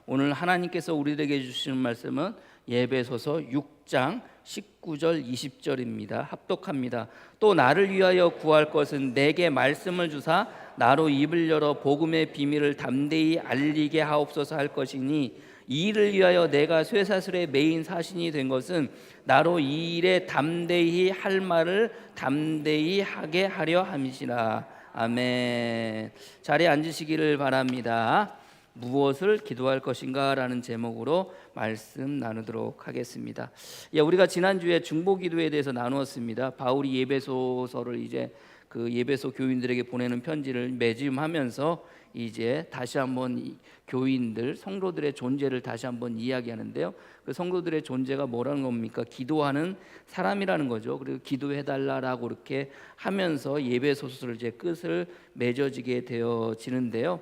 오늘 하나님께서 우리에게 주시는 말씀은 예배소서 6장 19절 20절입니다. 합독합니다. 또 나를 위하여 구할 것은 내게 말씀을 주사 나로 입을 열어 복음의 비밀을 담대히 알리게 하옵소서 할 것이니, 이 일을 위하여 내가 쇠사슬의 메인 사신이 된 것은 나로 이 일에 담대히 할 말을 담대히 하게 하려 함이시라. 아멘. 자리에 앉으시기를 바랍니다. 무엇을 기도할 것인가 라는 제목으로 말씀 나누도록 하겠습니다. 우리가 지난주에 중보기도에 대해서 나누었습니다. 바울이 예배소서를 이제 그 예배소 교인들에게 보내는 편지를 매짐하면서 이제 다시 한번 교인들, 성도들의 존재를 다시 한번 이야기하는데요. 그 성도들의 존재가 뭐라는 겁니까? 기도하는 사람이라는 거죠. 그리고 기도해달라라고 이렇게 하면서 예배소서를 이제 끝을 맺어지게 되어지는데요.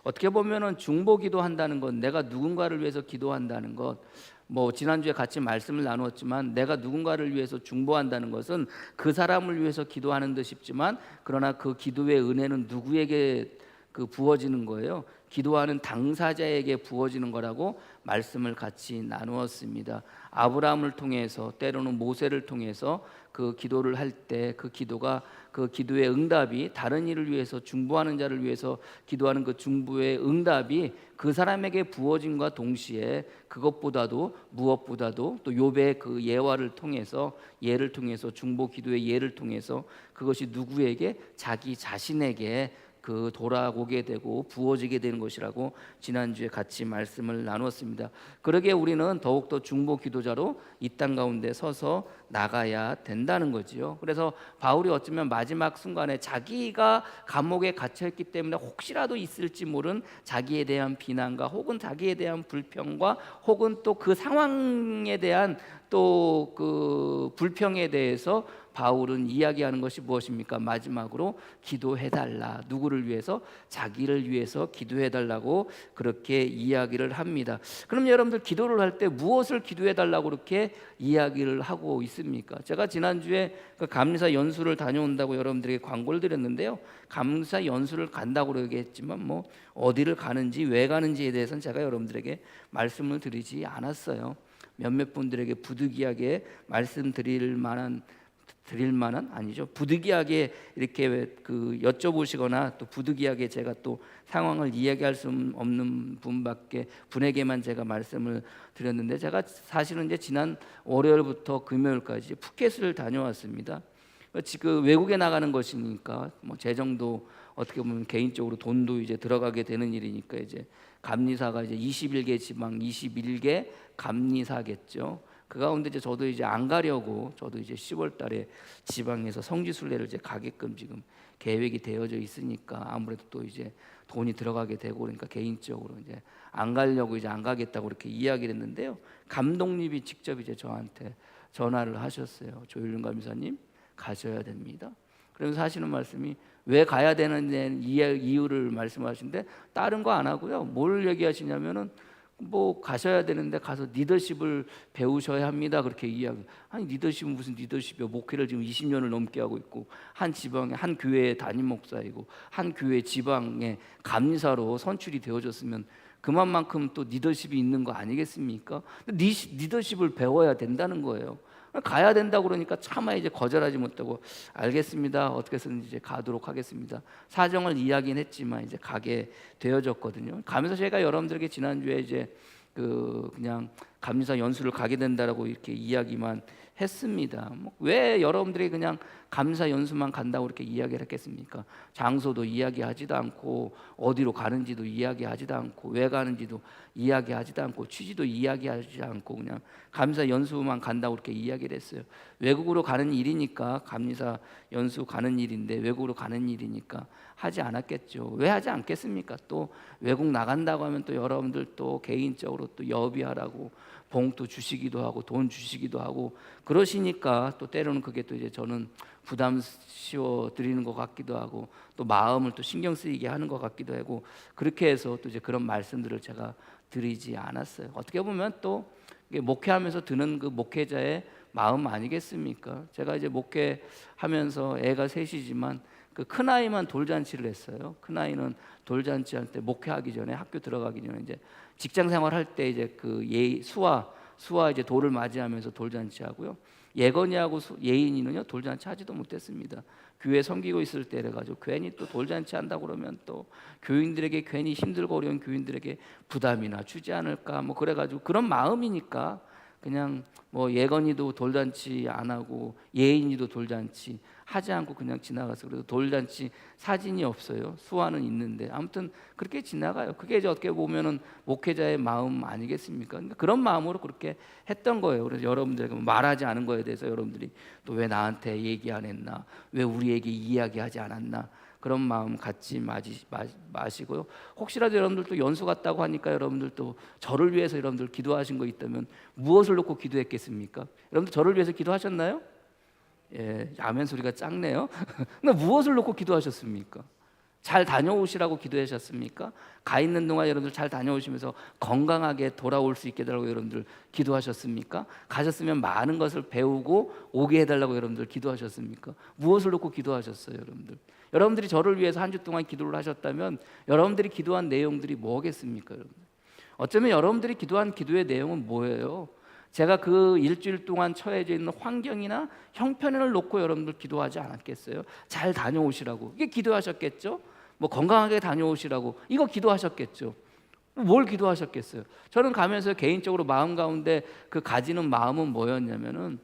어떻게 보면은 중보기도 한다는 건, 내가 누군가를 위해서 기도한다는 것, 지난주에 같이 말씀을 나누었지만 내가 누군가를 위해서 중보한다는 것은 그 사람을 위해서 기도하는 듯 싶지만, 그러나 그 기도의 은혜는 누구에게 부어지는 거예요? 기도하는 당사자에게 부어지는 거라고 말씀을 같이 나누었습니다. 아브라함을 통해서, 때로는 모세를 통해서 그 기도를 할 때 그 기도가, 그 기도의 응답이, 다른 일을 위해서 중보하는 자를 위해서 기도하는 그 중보의 응답이 그 사람에게 부어짐과 동시에 그것보다도, 무엇보다도 또 욥의 그 예화를 통해서, 예를 통해서, 중보 기도의 예를 통해서 그것이 누구에게? 자기 자신에게 돌아오게 되고 부어지게 되는 것이라고 지난주에 같이 말씀을 나누었습니다. 그러기에 우리는 더욱더 중보 기도자로 이 땅 가운데 서서 나가야 된다는 거지요. 그래서 바울이 어쩌면 마지막 순간에 자기가 감옥에 갇혀있기 때문에 혹시라도 있을지 모른 자기에 대한 비난과, 혹은 자기에 대한 불평과, 혹은 또 그 상황에 대한 또 그 불평에 대해서 바울은 이야기하는 것이 무엇입니까? 마지막으로 기도해달라. 누구를 위해서? 자기를 위해서 기도해달라고 그렇게 이야기를 합니다. 그럼 여러분들, 기도를 할 때 무엇을 기도해달라고 그렇게 이야기를 하고 있습니까? 제가 지난주에 그 감리사 연수를 다녀온다고 여러분들에게 광고를 드렸는데요. 감리사 연수를 간다고 얘기했지만 어디를 가는지, 왜 가는지에 대해서는 제가 여러분들에게 말씀을 드리지 않았어요. 몇몇 분들에게 부득이하게 말씀드릴 만한 아니죠. 부득이하게 이렇게 여쭤보시거나, 또 부득이하게 제가 또 상황을 이야기할 수 없는 분에게만 제가 말씀을 드렸는데, 제가 사실은 이제 지난 월요일부터 금요일까지 푸켓을 다녀왔습니다. 지금 외국에 나가는 것이니까 재정도 어떻게 보면 개인적으로 돈도 이제 들어가게 되는 일이니까, 이제 감리사가 이제 21개 지방 21개 감리사겠죠. 그 가운데 이제 저도 이제 안 가려고, 저도 이제 10월 달에 지방에서 성지순례를 이제 가게끔 지금 계획이 되어져 있으니까, 아무래도 또 이제 돈이 들어가게 되고 그러니까 개인적으로 이제 안 가려고, 이제 안 가겠다고 이렇게 이야기를 했는데요. 감독님이 직접 이제 저한테 전화를 하셨어요. 조일륜 감사님, 가셔야 됩니다. 그러면서 하시는 말씀이, 왜 가야 되는 이유를 말씀하시는데 다른 거 안 하고요. 뭘 얘기하시냐면은, 가셔야 되는데 가서 리더십을 배우셔야 합니다. 그렇게 이야기. 아니, 리더십은 무슨 리더십이요? 목회를 지금 20년을 넘게 하고 있고, 한 지방의 한 교회의 담임 목사이고, 한 교회 지방의 감리사로 선출이 되어졌으면 그만큼 또 리더십이 있는 거 아니겠습니까? 리더십을 배워야 된다는 거예요. 가야 된다고 그러니까 차마 이제 거절하지 못하고, 알겠습니다, 어떻게 해서든 이제 가도록 하겠습니다. 사정을 이야기는 했지만 이제 가게 되어졌거든요. 가면서 제가 여러분들에게 지난주에 이제 그냥 감리사 연수를 가게 된다라고 이렇게 이야기만 했습니다. 왜 여러분들이 그냥 감사 연수만 간다고 이렇게 이야기를 했겠습니까? 장소도 이야기하지도 않고, 어디로 가는지도 이야기하지도 않고, 왜 가는지도 이야기하지도 않고, 취지도 이야기하지 않고, 그냥 감사 연수만 간다고 이렇게 이야기를 했어요. 외국으로 가는 일이니까, 감리사 연수 가는 일인데 외국으로 가는 일이니까 하지 않았겠죠. 왜 하지 않겠습니까? 또 외국 나간다고 하면 또 여러분들 또 개인적으로 또 여비하라고 봉투 주시기도 하고, 돈 주시기도 하고 그러시니까, 또 때로는 그게 또 이제 저는 부담스러워 드리는 것 같기도 하고, 또 마음을 또 신경 쓰이게 하는 것 같기도 하고, 그렇게 해서 또 이제 그런 말씀들을 제가 드리지 않았어요. 어떻게 보면 또 목회하면서 드는 그 목회자의 마음 아니겠습니까? 제가 이제 목회하면서 애가 셋이지만 그 큰아이만 돌잔치를 했어요. 큰아이는 돌잔치 할 때 목회하기 전에 학교 들어가기 전에 이제 직장 생활할 때 이제 그 수아 이제 돌을 맞이하면서 돌잔치 하고요. 예건이하고 예인이는요 돌잔치 하지도 못했습니다. 교회 섬기고 있을 때래 가지고 괜히 또 돌잔치 한다고 그러면 또 교인들에게 괜히 힘들고 어려운 교인들에게 부담이나 주지 않을까 뭐 그래 가지고 그런 마음이니까 그냥 뭐 예건이도 돌잔치 안 하고 예인이도 돌잔치 하지 않고 그냥 지나가서 그래도 돌잔치 사진이 없어요. 수화는 있는데 아무튼 그렇게 지나가요. 그게 이제 어떻게 보면은 목회자의 마음 아니겠습니까? 그러니까 그런 마음으로 그렇게 했던 거예요. 그래서 여러분들에게 말하지 않은 거에 대해서 여러분들이 또 왜 나한테 얘기 안 했나, 왜 우리에게 이야기하지 않았나 그런 마음 갖지 마시고요. 혹시라도 여러분들도 연수 갔다고 하니까 여러분들도 저를 위해서 여러분들 기도하신 거 있다면 무엇을 놓고 기도했겠습니까? 여러분들 저를 위해서 기도하셨나요? 예, 아멘 소리가 작네요. 근데 무엇을 놓고 기도하셨습니까? 잘 다녀오시라고 기도하셨습니까? 가 있는 동안 여러분들 잘 다녀오시면서 건강하게 돌아올 수 있게 해달라고 여러분들 기도하셨습니까? 가셨으면 많은 것을 배우고 오게 해달라고 여러분들 기도하셨습니까? 무엇을 놓고 기도하셨어요, 여러분들? 여러분들이 저를 위해서 한 주 동안 기도를 하셨다면 여러분들이 기도한 내용들이 뭐겠습니까, 여러분? 어쩌면 여러분들이 기도한 기도의 내용은 뭐예요? 제가 그 일주일 동안 처해져 있는 환경이나 형편을 놓고 여러분들 기도하지 않았겠어요? 잘 다녀오시라고 이게 기도하셨겠죠? 뭐 건강하게 다녀오시라고 이거 기도하셨겠죠? 뭘 기도하셨겠어요? 저는 가면서 개인적으로 마음 가운데 그 가지는 마음은 뭐였냐면은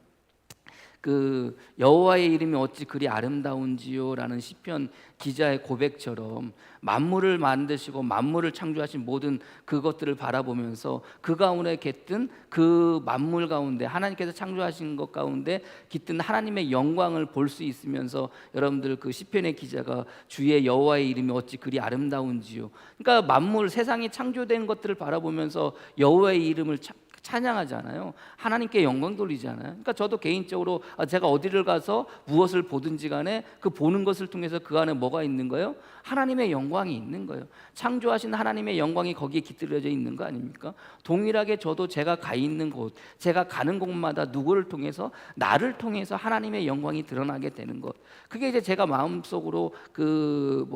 그 여호와의 이름이 어찌 그리 아름다운지요라는 시편 기자의 고백처럼 만물을 만드시고 만물을 창조하신 모든 그것들을 바라보면서 그 가운데 깃든 그 만물 가운데 하나님께서 창조하신 것 가운데 깃든 하나님의 영광을 볼 수 있으면서 여러분들 그 시편의 기자가 주의 여호와의 이름이 어찌 그리 아름다운지요. 그러니까 만물 세상이 창조된 것들을 바라보면서 여호와의 이름을 찬양하잖아요. 하나님께 영광 돌리잖아요. 그러니까 저도 개인적으로 제가 어디를 가서 무엇을 보든지 간에 그 보는 것을 통해서 그 안에 뭐가 있는 거예요? 하나님의 영광이 있는 거예요. 창조하신 하나님의 영광이 거기에 깃들여져 있는 거 아닙니까? 동일하게 저도 제가 가 있는 곳, 제가 가는 곳마다 누구를 통해서 나를 통해서 하나님의 영광이 드러나게 되는 것. 그게 이제 제가 마음속으로 그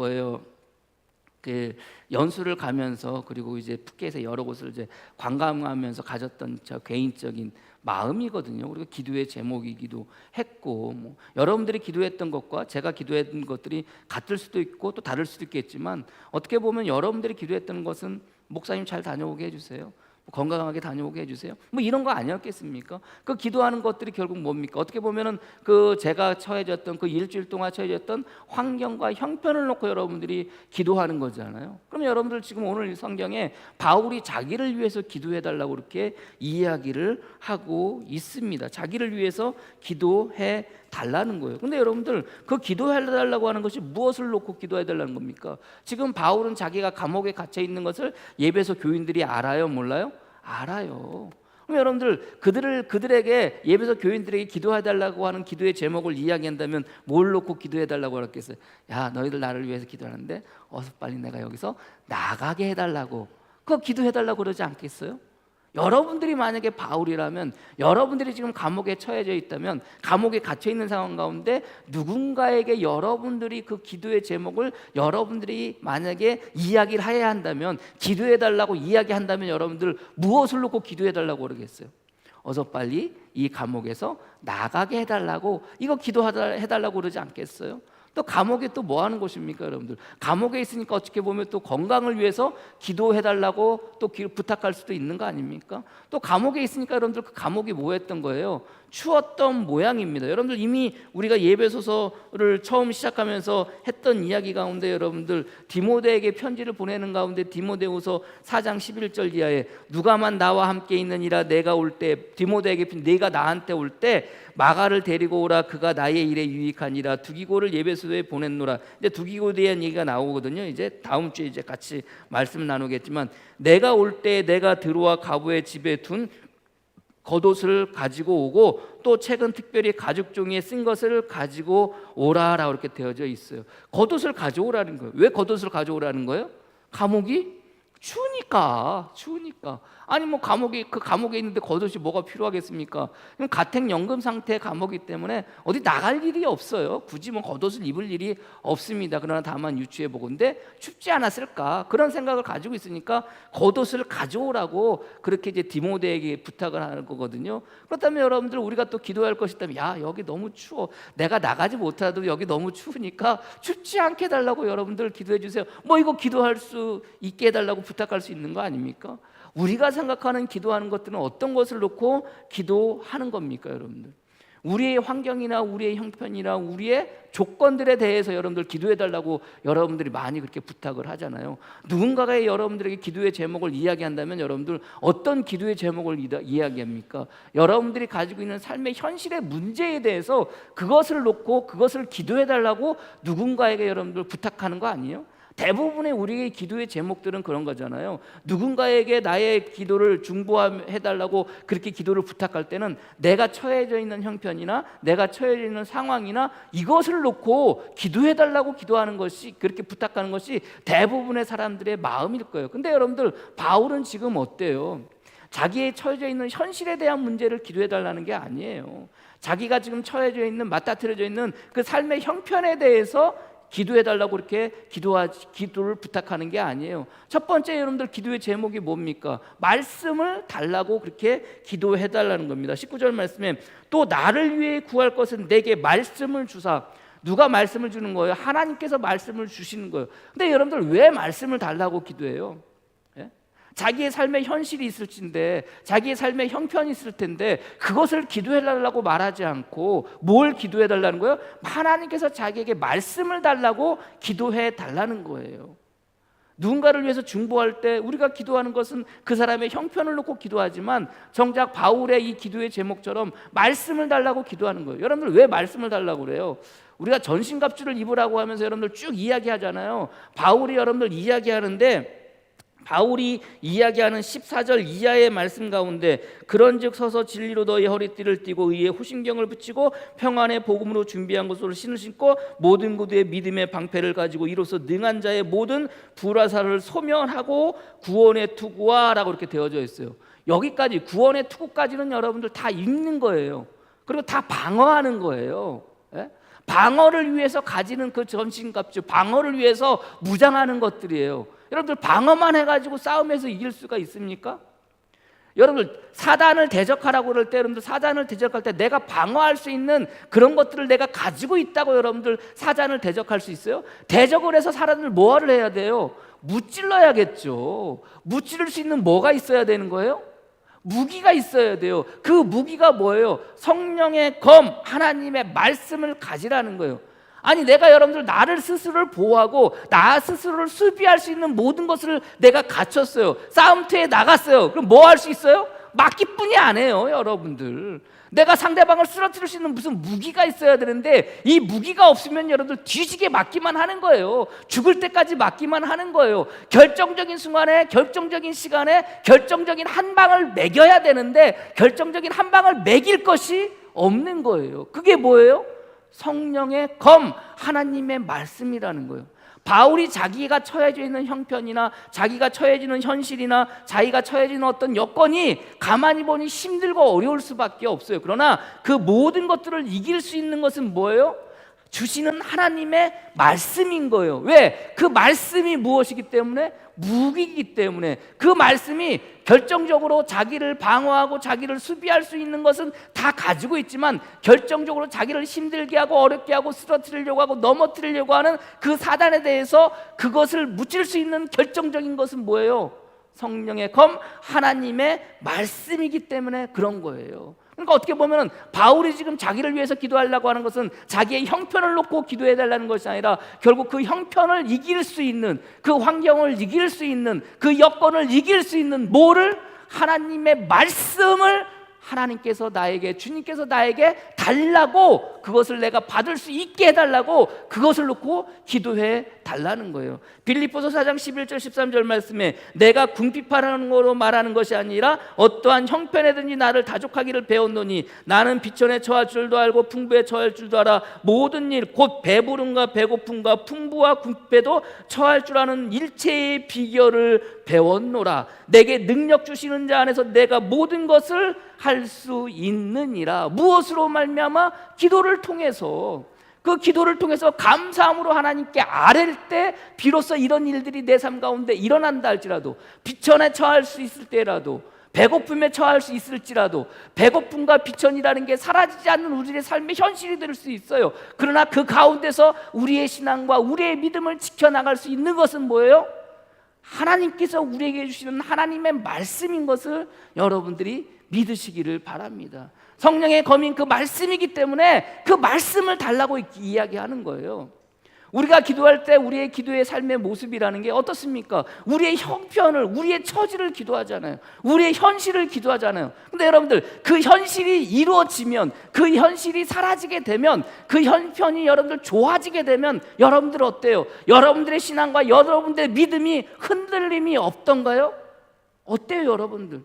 연수를 가면서 그리고 이제 푸켓에 여러 곳을 이제 관광하면서 가졌던 저 개인적인 마음이거든요. 그리고 기도의 제목이기도 했고 뭐 여러분들이 기도했던 것과 제가 기도했던 것들이 같을 수도 있고 또 다를 수도 있겠지만 어떻게 보면 여러분들이 기도했던 것은 목사님 잘 다녀오게 해주세요. 건강하게 다녀오게 해주세요. 뭐 이런 거 아니었겠습니까? 그 기도하는 것들이 결국 뭡니까? 어떻게 보면은 그 제가 처해졌던 그 일주일 동안 처해졌던 환경과 형편을 놓고 여러분들이 기도하는 거잖아요. 그러면 여러분들 지금 오늘 이 성경에 바울이 자기를 위해서 기도해달라고 그렇게 이야기를 하고 있습니다. 자기를 위해서 기도해 달라는 거예요. 근데 여러분들 그 기도해달라고 하는 것이 무엇을 놓고 기도해달라는 겁니까? 지금 바울은 자기가 감옥에 갇혀 있는 것을 예배소 교인들이 알아요? 몰라요? 알아요. 그럼 여러분들 그들에게 예배소 교인들에게 기도해달라고 하는 기도의 제목을 이야기한다면 뭘 놓고 기도해달라고 하겠어요? 야, 너희들 나를 위해서 기도하는데 어서 빨리 내가 여기서 나가게 해달라고 그거 기도해달라고 그러지 않겠어요? 여러분들이 만약에 바울이라면 여러분들이 지금 감옥에 처해져 있다면 감옥에 갇혀 있는 상황 가운데 누군가에게 여러분들이 그 기도의 제목을 여러분들이 만약에 이야기를 해야 한다면 기도해달라고 이야기한다면 여러분들 무엇을 놓고 기도해달라고 그러겠어요? 어서 빨리 이 감옥에서 나가게 해달라고 이거 기도해달라고 그러지 않겠어요? 또 감옥에 또 뭐 하는 곳입니까, 여러분들? 감옥에 있으니까 어떻게 보면 또 건강을 위해서 기도해달라고 또 부탁할 수도 있는 거 아닙니까? 또 감옥에 있으니까 여러분들 그 감옥이 뭐 했던 거예요? 추웠던 모양입니다. 여러분들 이미 우리가 예배소서를 처음 시작하면서 했던 이야기 가운데 여러분들 디모데에게 편지를 보내는 가운데 디모데후서 4장 11절 이하에 누가만 나와 함께 있느니라 내가 올 때 디모데에게 네가 나한테 올 때 마가를 데리고 오라 그가 나의 일에 유익하니라 두기고를 예배소에 보냈노라. 이제 두기고에 대한 얘기가 나오거든요. 이제 다음 주에 이제 같이 말씀 나누겠지만 내가 올 때 내가 들어와 가부의 집에 둔 겉옷을 가지고 오고 또 책은 특별히 가죽 종이에 쓴 것을 가지고 오라라고 이렇게 되어져 있어요. 겉옷을 가져오라는 거예요. 왜 겉옷을 가져오라는 거예요? 감옥이 추우니까. 아니 뭐 그 감옥에 있는데 겉옷이 뭐가 필요하겠습니까? 그럼 가택연금 상태의 감옥이기 때문에 어디 나갈 일이 없어요. 굳이 뭐 겉옷을 입을 일이 없습니다. 그러나 다만 유추해 보건대 춥지 않았을까 그런 생각을 가지고 있으니까 겉옷을 가져오라고 그렇게 이제 디모데에게 부탁을 하는 거거든요. 그렇다면 여러분들 우리가 또 기도할 것이 있다면 야 여기 너무 추워. 내가 나가지 못하도 여기 너무 추우니까 춥지 않게 해달라고 여러분들 기도해 주세요. 뭐 이거 기도할 수 있게 해달라고 부탁할 수 있는 거 아닙니까? 우리가 생각하는 기도하는 것들은 어떤 것을 놓고 기도하는 겁니까, 여러분들? 우리의 환경이나 우리의 형편이나 우리의 조건들에 대해서 여러분들 기도해 달라고 여러분들이 많이 그렇게 부탁을 하잖아요. 누군가가 여러분들에게 기도의 제목을 이야기한다면 여러분들 어떤 기도의 제목을 이야기합니까? 여러분들이 가지고 있는 삶의 현실의 문제에 대해서 그것을 놓고 그것을 기도해 달라고 누군가에게 여러분들 부탁하는 거 아니에요? 대부분의 우리의 기도의 제목들은 그런 거잖아요. 누군가에게 나의 기도를 중보해달라고 그렇게 기도를 부탁할 때는 내가 처해져 있는 형편이나 내가 처해져 있는 상황이나 이것을 놓고 기도해달라고 기도하는 것이 그렇게 부탁하는 것이 대부분의 사람들의 마음일 거예요. 근데 여러분들 바울은 지금 어때요? 자기의 처해져 있는 현실에 대한 문제를 기도해달라는 게 아니에요. 자기가 지금 처해져 있는 맞닥뜨려져 있는 그 삶의 형편에 대해서 기도해달라고 그렇게 기도를 부탁하는 게 아니에요. 첫 번째 여러분들 기도의 제목이 뭡니까? 말씀을 달라고 그렇게 기도해달라는 겁니다. 19절 말씀에 또 나를 위해 구할 것은 내게 말씀을 주사. 누가 말씀을 주는 거예요? 하나님께서 말씀을 주시는 거예요. 근데 여러분들 왜 말씀을 달라고 기도해요? 자기의 삶의 현실이 있을 텐데 자기의 삶의 형편이 있을 텐데 그것을 기도해달라고 말하지 않고 뭘 기도해달라는 거예요? 하나님께서 자기에게 말씀을 달라고 기도해달라는 거예요. 누군가를 위해서 중보할 때 우리가 기도하는 것은 그 사람의 형편을 놓고 기도하지만 정작 바울의 이 기도의 제목처럼 말씀을 달라고 기도하는 거예요. 여러분들 왜 말씀을 달라고 그래요? 우리가 전신갑주를 입으라고 하면서 여러분들 쭉 이야기하잖아요. 바울이 여러분들 이야기하는데 바울이 이야기하는 14절 이하의 말씀 가운데 그런즉 서서 진리로 너희 허리띠를 띠고 의에 후신경을 붙이고 평안의 복음으로 준비한 것으로 신을 신고 모든 구두의 믿음의 방패를 가지고 이로써 능한 자의 모든 불화살을 소멸하고 구원의 투구하라고 이렇게 되어져 있어요. 여기까지 구원의 투구까지는 여러분들 다 읽는 거예요. 그리고 다 방어하는 거예요. 방어를 위해서 가지는 그 전신갑주, 방어를 위해서 무장하는 것들이에요. 여러분들 방어만 해가지고 싸움에서 이길 수가 있습니까? 여러분들 사단을 대적하라고 그럴 때 여러분들 사단을 대적할 때 내가 방어할 수 있는 그런 것들을 내가 가지고 있다고 여러분들 사단을 대적할 수 있어요? 대적을 해서 사람들 뭐를 해야 돼요? 무찔러야겠죠. 무찌를 수 있는 뭐가 있어야 되는 거예요? 무기가 있어야 돼요. 그 무기가 뭐예요? 성령의 검, 하나님의 말씀을 가지라는 거예요. 아니 내가 여러분들 나를 스스로를 보호하고 나 스스로를 수비할 수 있는 모든 것을 내가 갖췄어요. 싸움터에 나갔어요. 그럼 뭐 할 수 있어요? 맞기뿐이 안 해요, 여러분들. 내가 상대방을 쓰러뜨릴 수 있는 무슨 무기가 있어야 되는데 이 무기가 없으면 여러분들 뒤지게 맞기만 하는 거예요. 죽을 때까지 맞기만 하는 거예요. 결정적인 순간에 결정적인 시간에 결정적인 한 방을 매겨야 되는데 결정적인 한 방을 매길 것이 없는 거예요. 그게 뭐예요? 성령의 검, 하나님의 말씀이라는 거예요. 바울이 자기가 처해져 있는 형편이나 자기가 처해지는 현실이나 자기가 처해지는 어떤 여건이 가만히 보니 힘들고 어려울 수밖에 없어요. 그러나 그 모든 것들을 이길 수 있는 것은 뭐예요? 주시는 하나님의 말씀인 거예요. 왜? 그 말씀이 무엇이기 때문에? 무기이기 때문에. 그 말씀이 결정적으로 자기를 방어하고 자기를 수비할 수 있는 것은 다 가지고 있지만 결정적으로 자기를 힘들게 하고 어렵게 하고 쓰러뜨리려고 하고 넘어뜨리려고 하는 그 사단에 대해서 그것을 무찔 수 있는 결정적인 것은 뭐예요? 성령의 검, 하나님의 말씀이기 때문에 그런 거예요. 그러니까 어떻게 보면 바울이 지금 자기를 위해서 기도하려고 하는 것은 자기의 형편을 놓고 기도해달라는 것이 아니라 결국 그 형편을 이길 수 있는, 그 환경을 이길 수 있는, 그 여건을 이길 수 있는 뭐를? 하나님의 말씀을 하나님께서 나에게, 주님께서 나에게 달라고, 그것을 내가 받을 수 있게 해달라고 그것을 놓고 기도해 달라는 거예요. 빌립보서 4장 11절 13절 말씀에 내가 궁핍하라는 거로 말하는 것이 아니라 어떠한 형편에든지 나를 다족하기를 배웠노니 나는 비천에 처할 줄도 알고 풍부에 처할 줄도 알아 모든 일 곧 배부름과 배고픔과 풍부와 궁핍에도 처할 줄 아는 일체의 비결을 배웠노라. 내게 능력 주시는 자 안에서 내가 모든 것을 할 수 있느니라. 무엇으로 말미암아? 기도를 통해서. 그 기도를 통해서 감사함으로 하나님께 아뢰일 때 비로소 이런 일들이 내 삶 가운데 일어난다 할지라도, 비천에 처할 수 있을 때라도, 배고픔에 처할 수 있을지라도, 배고픔과 비천이라는 게 사라지지 않는 우리의 삶의 현실이 될 수 있어요. 그러나 그 가운데서 우리의 신앙과 우리의 믿음을 지켜나갈 수 있는 것은 뭐예요? 하나님께서 우리에게 주시는 하나님의 말씀인 것을 여러분들이 믿으시기를 바랍니다. 성령의 검인 그 말씀이기 때문에 그 말씀을 달라고 이야기하는 거예요. 우리가 기도할 때 우리의 기도의 삶의 모습이라는 게 어떻습니까? 우리의 형편을, 우리의 처지를 기도하잖아요. 우리의 현실을 기도하잖아요. 근데 여러분들, 그 현실이 이루어지면, 그 현실이 사라지게 되면, 그 형편이 여러분들 좋아지게 되면 여러분들 어때요? 여러분들의 신앙과 여러분들의 믿음이 흔들림이 없던가요? 어때요 여러분들?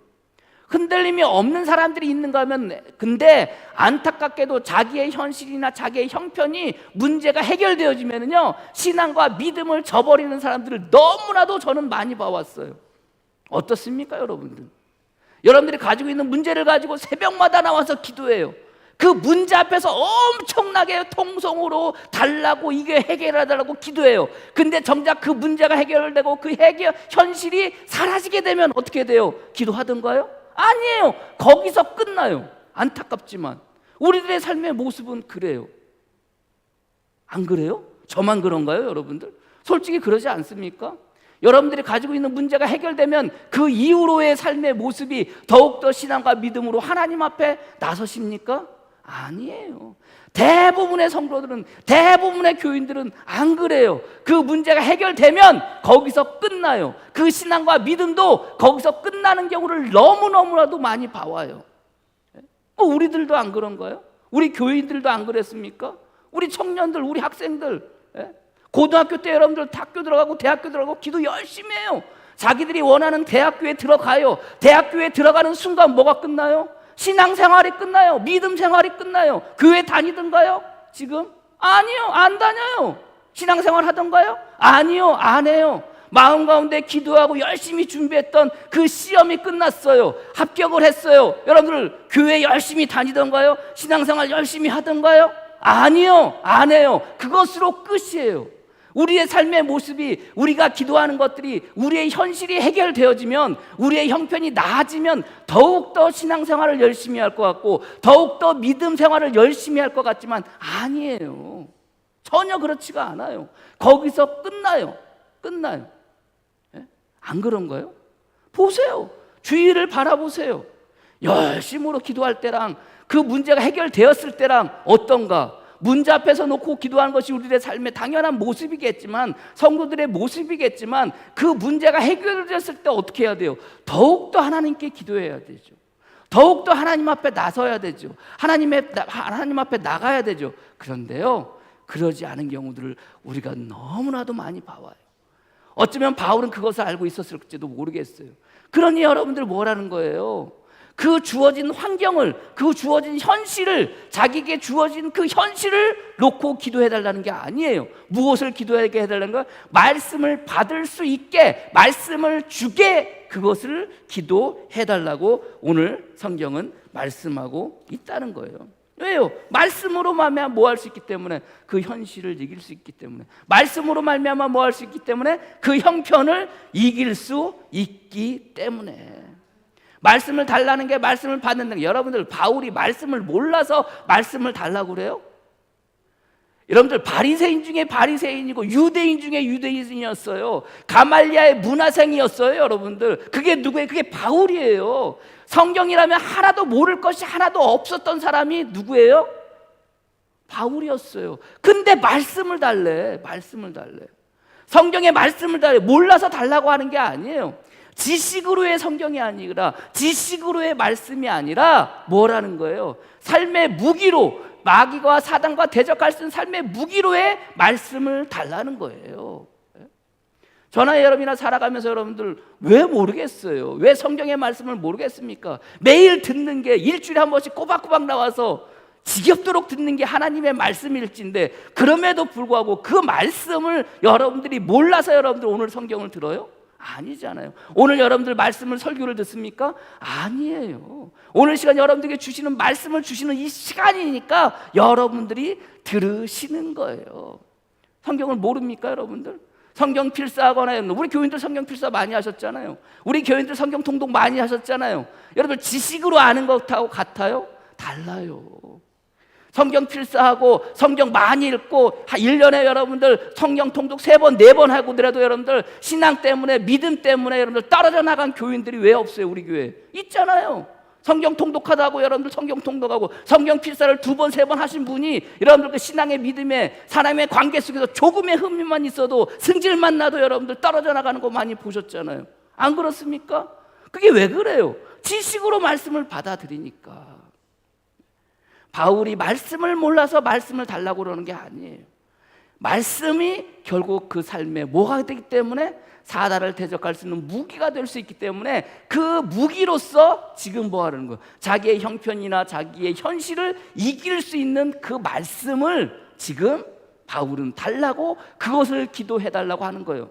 흔들림이 없는 사람들이 있는가 하면, 근데 안타깝게도 자기의 현실이나 자기의 형편이 문제가 해결되어지면요 신앙과 믿음을 저버리는 사람들을 너무나도 저는 많이 봐왔어요. 어떻습니까 여러분들? 여러분들이 가지고 있는 문제를 가지고 새벽마다 나와서 기도해요. 그 문제 앞에서 엄청나게 통성으로 달라고, 이게 해결해달라고 기도해요. 근데 정작 그 문제가 해결되고 그 현실이 사라지게 되면 어떻게 돼요? 기도하던가요? 아니에요. 거기서 끝나요. 안타깝지만 우리들의 삶의 모습은 그래요. 안 그래요? 저만 그런가요 여러분들? 솔직히 그러지 않습니까? 여러분들이 가지고 있는 문제가 해결되면 그 이후로의 삶의 모습이 더욱더 신앙과 믿음으로 하나님 앞에 나서십니까? 아니에요. 대부분의 성도들은, 대부분의 교인들은 안 그래요. 그 문제가 해결되면 거기서 끝나요. 그 신앙과 믿음도 거기서 끝나는 경우를 너무너무나도 많이 봐와요. 우리들도 안 그런가요? 우리 교인들도 안 그랬습니까? 우리 청년들, 우리 학생들, 고등학교 때 여러분들 학교 들어가고 대학교 들어가고 기도 열심히 해요. 자기들이 원하는 대학교에 들어가요. 대학교에 들어가는 순간 뭐가 끝나요? 신앙생활이 끝나요. 믿음 생활이 끝나요. 교회 다니던가요? 지금? 아니요, 안 다녀요. 신앙생활 하던가요? 아니요, 안 해요. 마음 가운데 기도하고 열심히 준비했던 그 시험이 끝났어요. 합격을 했어요. 여러분들 교회 열심히 다니던가요? 신앙생활 열심히 하던가요? 아니요, 안 해요. 그것으로 끝이에요. 우리의 삶의 모습이, 우리가 기도하는 것들이, 우리의 현실이 해결되어지면, 우리의 형편이 나아지면 더욱더 신앙생활을 열심히 할 것 같고 더욱더 믿음 생활을 열심히 할 것 같지만 아니에요. 전혀 그렇지가 않아요. 거기서 끝나요. 안 그런가요? 보세요. 주위를 바라보세요. 열심으로 기도할 때랑 그 문제가 해결되었을 때랑 어떤가? 문제 앞에서 놓고 기도하는 것이 우리의 삶의 당연한 모습이겠지만, 성도들의 모습이겠지만, 그 문제가 해결됐을 때 어떻게 해야 돼요? 더욱더 하나님께 기도해야 되죠. 더욱더 하나님 앞에 나서야 되죠. 하나님 앞에 나가야 되죠. 그런데요, 그러지 않은 경우들을 우리가 너무나도 많이 봐와요. 어쩌면 바울은 그것을 알고 있었을지도 모르겠어요. 그러니 여러분들 뭐라는 거예요? 그 주어진 환경을, 그 주어진 현실을, 자기에게 주어진 그 현실을 놓고 기도해달라는 게 아니에요. 무엇을 기도하게 해달라는 거예요? 말씀을 받을 수 있게, 말씀을 주게, 그것을 기도해달라고 오늘 성경은 말씀하고 있다는 거예요. 왜요? 말씀으로 말미암아 뭐 할 수 있기 때문에, 그 현실을 이길 수 있기 때문에, 말씀으로 말미암아 뭐 할 수 있기 때문에, 그 형편을 이길 수 있기 때문에. 말씀을 달라는 게 말씀을 받는 게, 여러분들 바울이 말씀을 몰라서 말씀을 달라고 그래요? 여러분들 바리새인 중에 바리새인이고 유대인 중에 유대인이었어요. 가말리아의 문화생이었어요. 여러분들 그게 누구예요? 그게 바울이에요. 성경이라면 하나도 모를 것이 하나도 없었던 사람이 누구예요? 바울이었어요. 근데 말씀을 달래. 성경의 말씀을 달래. 몰라서 달라고 하는 게 아니에요. 지식으로의 성경이 아니라, 지식으로의 말씀이 아니라 뭐라는 거예요? 삶의 무기로, 마귀와 사단과 대적할 수 있는 삶의 무기로의 말씀을 달라는 거예요. 저나 여러분이나 살아가면서 여러분들 왜 모르겠어요? 왜 성경의 말씀을 모르겠습니까? 매일 듣는 게 일주일에 한 번씩 꼬박꼬박 나와서 지겹도록 듣는 게 하나님의 말씀일진데, 그럼에도 불구하고 그 말씀을 여러분들이 몰라서 여러분들 오늘 성경을 들어요? 아니잖아요. 오늘 여러분들 말씀을 설교를 듣습니까? 아니에요. 오늘 시간 여러분들에게 주시는 말씀을 주시는 이 시간이니까 여러분들이 들으시는 거예요. 성경을 모릅니까 여러분들? 성경 필사하거나, 우리 교인들 성경 필사 많이 하셨잖아요. 우리 교인들 성경 통독 많이 하셨잖아요. 여러분 지식으로 아는 것하고 같아요? 달라요. 성경 필사하고 성경 많이 읽고 1년에 여러분들 성경 통독 3번 4번 하고 그래도 여러분들 신앙 때문에, 믿음 때문에 여러분들 떨어져 나간 교인들이 왜 없어요? 우리 교회 있잖아요. 성경 통독하다고 여러분들 성경 통독하고 성경 필사를 2번 3번 하신 분이 여러분들 그 신앙의 믿음의 사람의 관계 속에서 조금의 흠이만 있어도 승질만 나도 여러분들 떨어져 나가는 거 많이 보셨잖아요. 안 그렇습니까? 그게 왜 그래요? 지식으로 말씀을 받아들이니까. 바울이 말씀을 몰라서 말씀을 달라고 그러는 게 아니에요. 말씀이 결국 그 삶에 뭐가 되기 때문에 사단을 대적할 수 있는 무기가 될 수 있기 때문에 그 무기로서 지금 뭐 하는 거예요? 자기의 형편이나 자기의 현실을 이길 수 있는 그 말씀을 지금 바울은 달라고, 그것을 기도해 달라고 하는 거예요.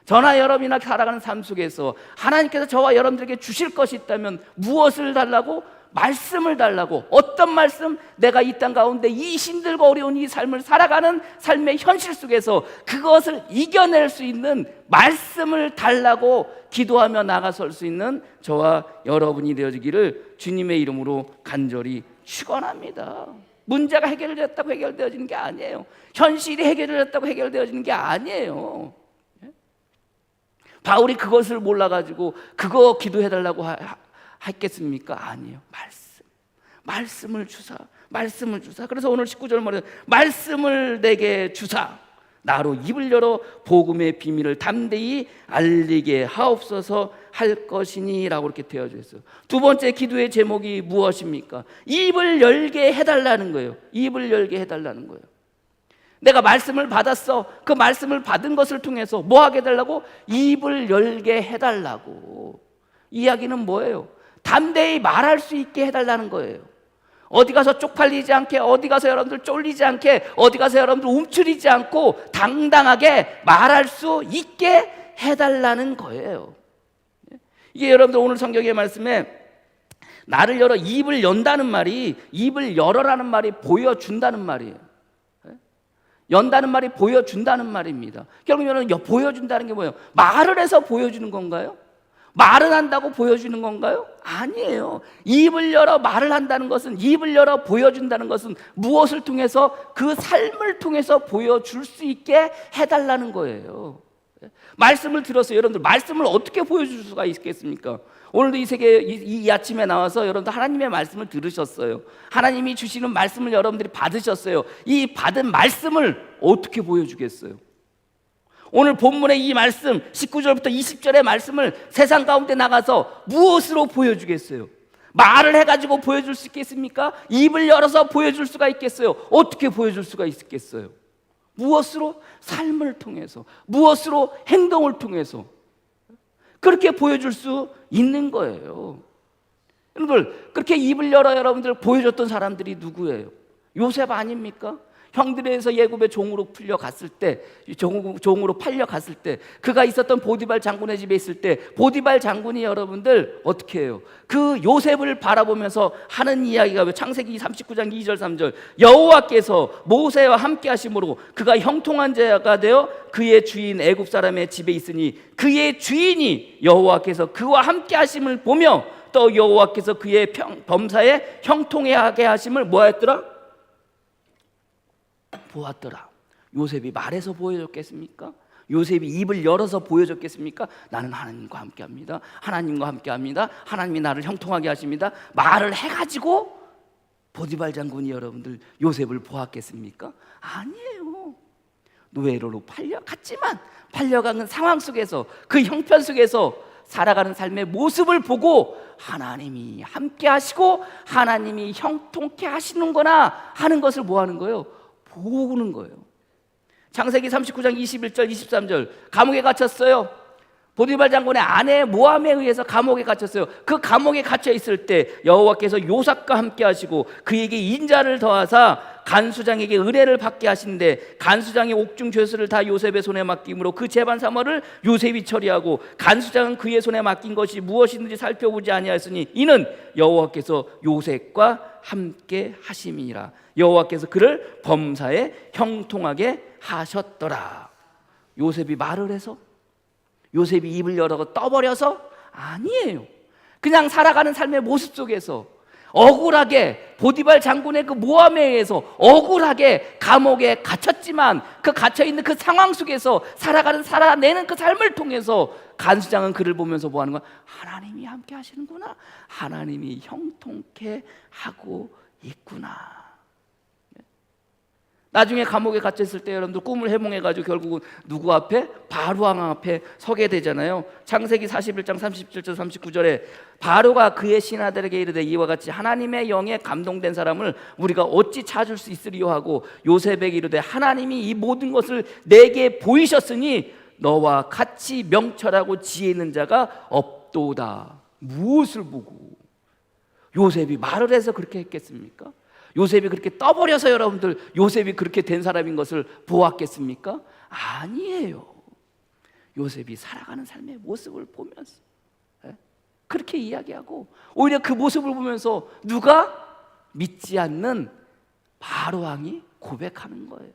저나 여러분이나 살아가는 삶 속에서 하나님께서 저와 여러분들에게 주실 것이 있다면 무엇을 달라고? 말씀을 달라고. 어떤 말씀? 내가 이 땅 가운데 이 힘들고 어려운 이 삶을 살아가는 삶의 현실 속에서 그것을 이겨낼 수 있는 말씀을 달라고 기도하며 나가설 수 있는 저와 여러분이 되어지기를 주님의 이름으로 간절히 축원합니다. 문제가 해결됐다고 해결되어지는 게 아니에요. 현실이 해결됐다고 해결되어지는 게 아니에요. 바울이 그것을 몰라가지고 그거 기도해달라고 했겠습니까? 아니에요. 말씀을 주사. 그래서 오늘 19절 말에 말씀을 내게 주사, 나로 입을 열어 복음의 비밀을 담대히 알리게 하옵소서 할 것이니 라고 이렇게 되어져 있어요. 두 번째 기도의 제목이 무엇입니까? 입을 열게 해달라는 거예요. 입을 열게 해달라는 거예요. 내가 말씀을 받았어. 그 말씀을 받은 것을 통해서 뭐 하게 해달라고? 입을 열게 해달라고. 이야기는 뭐예요? 담대히 말할 수 있게 해달라는 거예요. 어디 가서 쪽팔리지 않게, 어디 가서 여러분들 쫄리지 않게, 어디 가서 여러분들 움츠리지 않고 당당하게 말할 수 있게 해달라는 거예요. 이게 여러분들 오늘 성경의 말씀에 나를 열어, 입을 연다는 말이, 입을 열어라는 말이 보여준다는 말이에요. 연다는 말이 보여준다는 말입니다. 결국 여러분 보여준다는 게 뭐예요? 말을 해서 보여주는 건가요? 말을 한다고 보여주는 건가요? 아니에요. 입을 열어 말을 한다는 것은, 입을 열어 보여준다는 것은 무엇을 통해서? 그 삶을 통해서 보여줄 수 있게 해달라는 거예요. 말씀을 들어서 여러분들 말씀을 어떻게 보여줄 수가 있겠습니까? 오늘도 이 아침에 나와서 여러분들 하나님의 말씀을 들으셨어요. 하나님이 주시는 말씀을 여러분들이 받으셨어요. 이 받은 말씀을 어떻게 보여주겠어요? 오늘 본문의 이 말씀 19절부터 20절의 말씀을 세상 가운데 나가서 무엇으로 보여주겠어요? 말을 해가지고 보여줄 수 있겠습니까? 입을 열어서 보여줄 수가 있겠어요? 어떻게 보여줄 수가 있겠어요? 무엇으로? 삶을 통해서, 무엇으로? 행동을 통해서 그렇게 보여줄 수 있는 거예요. 여러분들 그렇게 입을 열어 여러분들 보여줬던 사람들이 누구예요? 요셉 아닙니까? 형들에서 예굽의 종으로 풀려갔을 때, 종으로 팔려갔을 때, 그가 있었던 보디발 장군의 집에 있을 때 보디발 장군이 여러분들 어떻게 해요? 그 요셉을 바라보면서 하는 이야기가 왜 창세기 39장 2절 3절 여호와께서 모세와 함께 하심으로 그가 형통한 자가 되어 그의 주인 애굽 사람의 집에 있으니 그의 주인이 여호와께서 그와 함께 하심을 보며 또 여호와께서 그의 범사에 형통하게 하심을 뭐 했더라? 보았더라. 요셉이 말해서 보여줬겠습니까? 요셉이 입을 열어서 보여줬겠습니까? 나는 하나님과 함께합니다. 하나님과 함께합니다. 하나님이 나를 형통하게 하십니다. 말을 해가지고 보디발 장군이 여러분들 요셉을 보았겠습니까? 아니에요. 노예로 팔려갔지만 팔려간 상황 속에서 그 형편 속에서 살아가는 삶의 모습을 보고 하나님이 함께 하시고 하나님이 형통케 하시는구나 하는 것을 뭐 하는 거예요? 보는 거예요. 창세기 39장 21절 23절 감옥에 갇혔어요. 보디발 장군의 아내 모함에 의해서 감옥에 갇혔어요. 그 감옥에 갇혀 있을 때 여호와께서 요셉과 함께 하시고 그에게 인자를 더하사 간수장에게 은혜를 받게 하시는데 간수장의 옥중 죄수를 다 요셉의 손에 맡김으로 그 재반 사물을 요셉이 처리하고 간수장은 그의 손에 맡긴 것이 무엇이든지 살펴보지 아니하였으니 이는 여호와께서 요셉과 함께 하심이니라. 여호와께서 그를 범사에 형통하게 하셨더라. 요셉이 말을 해서? 요셉이 입을 열어 떠버려서? 아니에요. 그냥 살아가는 삶의 모습 속에서 억울하게 보디발 장군의 그 모함에 의해서 억울하게 감옥에 갇혔지만 그 갇혀있는 그 상황 속에서 살아내는 그 삶을 통해서 간수장은 그를 보면서 뭐 하는 거야? 하나님이 함께 하시는구나. 하나님이 형통케 하고 있구나. 나중에 감옥에 갇혔을 때 여러분들 꿈을 해몽해가지고 결국은 누구 앞에? 바로왕 앞에 서게 되잖아요. 창세기 41장 37절 39절에 바로가 그의 신하들에게 이르되 이와 같이 하나님의 영에 감동된 사람을 우리가 어찌 찾을 수 있으리요 하고 요셉에게 이르되 하나님이 이 모든 것을 내게 보이셨으니 너와 같이 명철하고 지혜 있는 자가 없도다. 무엇을 보고 요셉이 말을 해서 그렇게 했겠습니까? 요셉이 그렇게 떠버려서 여러분들 요셉이 그렇게 된 사람인 것을 보았겠습니까? 아니에요. 요셉이 살아가는 삶의 모습을 보면서 그렇게 이야기하고 오히려 그 모습을 보면서 누가? 믿지 않는 바로왕이 고백하는 거예요.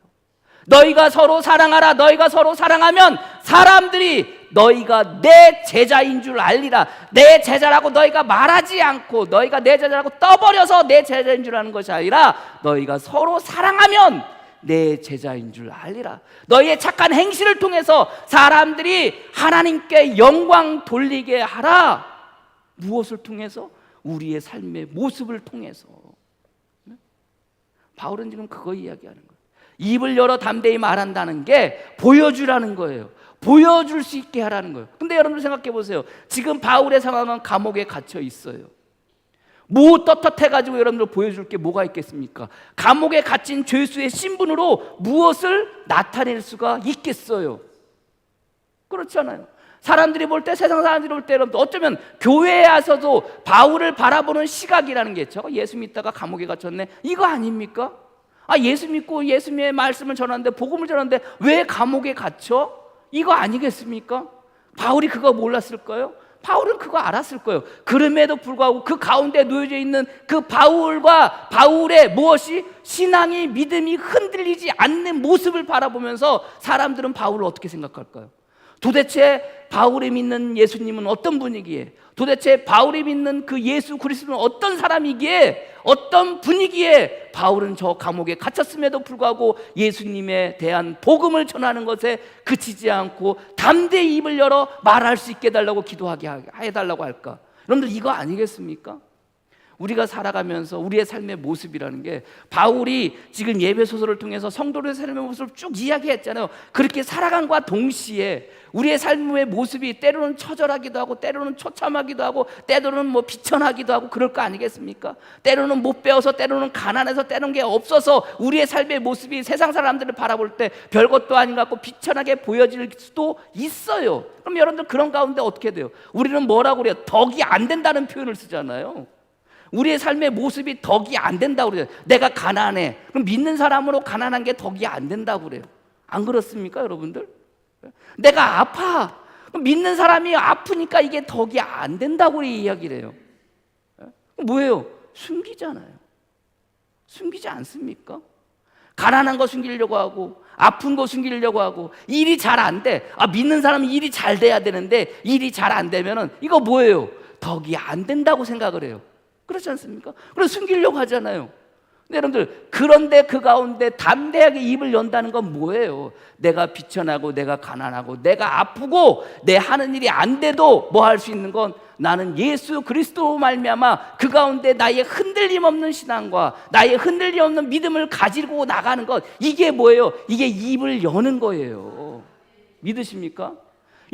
너희가 서로 사랑하라. 너희가 서로 사랑하면 사람들이 너희가 내 제자인 줄 알리라. 내 제자라고 너희가 말하지 않고 너희가 내 제자라고 떠버려서 내 제자인 줄 아는 것이 아니라 너희가 서로 사랑하면 내 제자인 줄 알리라. 너희의 착한 행실을 통해서 사람들이 하나님께 영광 돌리게 하라. 무엇을 통해서? 우리의 삶의 모습을 통해서. 바울은 지금 그거 이야기하는 거예요. 입을 열어 담대히 말한다는 게 보여주라는 거예요. 보여줄 수 있게 하라는 거예요. 근데 여러분들 생각해 보세요. 지금 바울의 상황은 감옥에 갇혀 있어요. 뭐 떳떳해가지고 여러분들 보여줄 게 뭐가 있겠습니까? 감옥에 갇힌 죄수의 신분으로 무엇을 나타낼 수가 있겠어요? 그렇잖아요. 사람들이 볼 때, 세상 사람들이 볼 때 여러분들 어쩌면 교회에 와서도 바울을 바라보는 시각이라는 게 있죠. 예수 믿다가 감옥에 갇혔네. 이거 아닙니까? 예수 믿고 예수님의 말씀을 전하는데 복음을 전하는데 왜 감옥에 갇혀? 이거 아니겠습니까? 바울이 그거 몰랐을까요? 바울은 그거 알았을 거예요. 그럼에도 불구하고 그 가운데 놓여져 있는 그 바울과 바울의 무엇이? 신앙이 믿음이 흔들리지 않는 모습을 바라보면서 사람들은 바울을 어떻게 생각할까요? 도대체 바울이 믿는 예수님은 어떤 분이기에, 도대체 바울이 믿는 그 예수 그리스도는 어떤 사람이기에, 어떤 분위기에 바울은 저 감옥에 갇혔음에도 불구하고 예수님에 대한 복음을 전하는 것에 그치지 않고 담대히 입을 열어 말할 수 있게 해달라고 기도하게 해달라고 할까? 여러분들 이거 아니겠습니까? 우리가 살아가면서 우리의 삶의 모습이라는 게 바울이 지금 예배소설을 통해서 성도들의 삶의 모습을 쭉 이야기했잖아요. 그렇게 살아간과 동시에 우리의 삶의 모습이 때로는 처절하기도 하고 때로는 처참하기도 하고 때로는 뭐 비천하기도 하고 그럴 거 아니겠습니까? 때로는 못 배워서 때로는 가난해서 때로는 게 없어서 우리의 삶의 모습이 세상 사람들을 바라볼 때 별것도 아닌 것 같고 비천하게 보여질 수도 있어요. 그럼 여러분들 그런 가운데 어떻게 돼요? 우리는 뭐라고 그래요? 덕이 안 된다는 표현을 쓰잖아요. 우리의 삶의 모습이 덕이 안 된다고 그래요. 내가 가난해. 그럼 믿는 사람으로 가난한 게 덕이 안 된다고 그래요. 안 그렇습니까, 여러분들? 내가 아파. 그럼 믿는 사람이 아프니까 이게 덕이 안 된다고 이야기를 해요. 뭐예요? 숨기잖아요. 숨기지 않습니까? 가난한 거 숨기려고 하고 아픈 거 숨기려고 하고 일이 잘 안 돼. 믿는 사람은 일이 잘 돼야 되는데 일이 잘 안 되면은 이거 뭐예요? 덕이 안 된다고 생각을 해요. 그렇지 않습니까? 그래서 숨기려고 하잖아요. 근데 여러분들 그런데 그 가운데 담대하게 입을 연다는 건 뭐예요? 내가 비천하고 내가 가난하고 내가 아프고 내 하는 일이 안 돼도 뭐 할 수 있는 건 나는 예수 그리스도로 말미암아 그 가운데 나의 흔들림 없는 신앙과 나의 흔들림 없는 믿음을 가지고 나가는 것, 이게 뭐예요? 이게 입을 여는 거예요. 믿으십니까?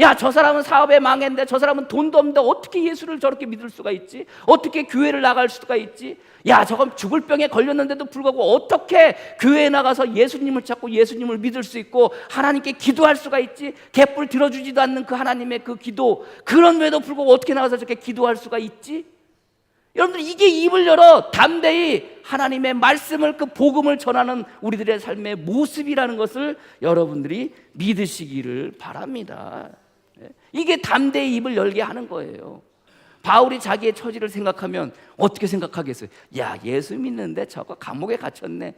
야, 저 사람은 사업에 망했는데, 저 사람은 돈도 없는데 어떻게 예수를 저렇게 믿을 수가 있지? 어떻게 교회를 나갈 수가 있지? 야, 저건 죽을 병에 걸렸는데도 불구하고 어떻게 교회에 나가서 예수님을 찾고 예수님을 믿을 수 있고 하나님께 기도할 수가 있지? 개뿔 들어주지도 않는 그 하나님의 그 기도, 그런데도 불구하고 어떻게 나가서 저렇게 기도할 수가 있지? 여러분들, 이게 입을 열어 담대히 하나님의 말씀을, 그 복음을 전하는 우리들의 삶의 모습이라는 것을 여러분들이 믿으시기를 바랍니다. 이게 담대히 입을 열게 하는 거예요. 바울이 자기의 처지를 생각하면 어떻게 생각하겠어요? 야, 예수 믿는데 저거 감옥에 갇혔네.